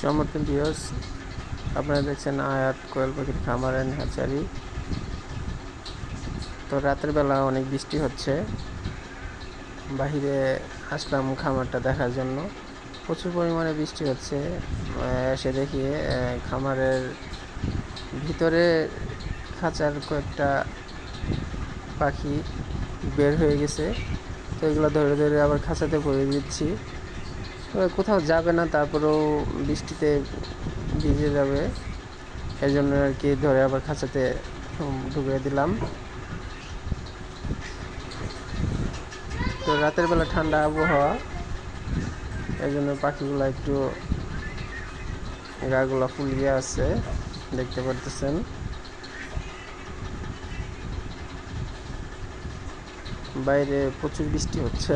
সম্মানিত ভিউয়ার্স, আপনারা দেখছেন আয়াত কোয়েল পাখির খামার এন্ড হ্যাচারি। তো রাতের বেলা অনেক বৃষ্টি হচ্ছে, বাহিরে আসলাম খামারটা দেখার জন্য। প্রচুর পরিমাণে বৃষ্টি হচ্ছে। এসে দেখি খামারের ভিতরে খাঁচার কয়েকটা পাখি বের হয়ে গেছে। তো এগুলো ধরে ধরে আবার খাঁচাতে ভরে দিচ্ছি। কোথাও যাবে না, তারপরেও বৃষ্টিতে ভিজে যাবে, এই জন্য আর কি ধরে আবার খাঁচাতে ঢুকিয়ে দিলাম। তো রাতের বেলা ঠান্ডা আবহাওয়া, এই জন্য পাখিগুলো একটু গাগুলো ফুলিয়ে আছে, দেখতে পারতেছেন। বাইরে প্রচুর বৃষ্টি হচ্ছে।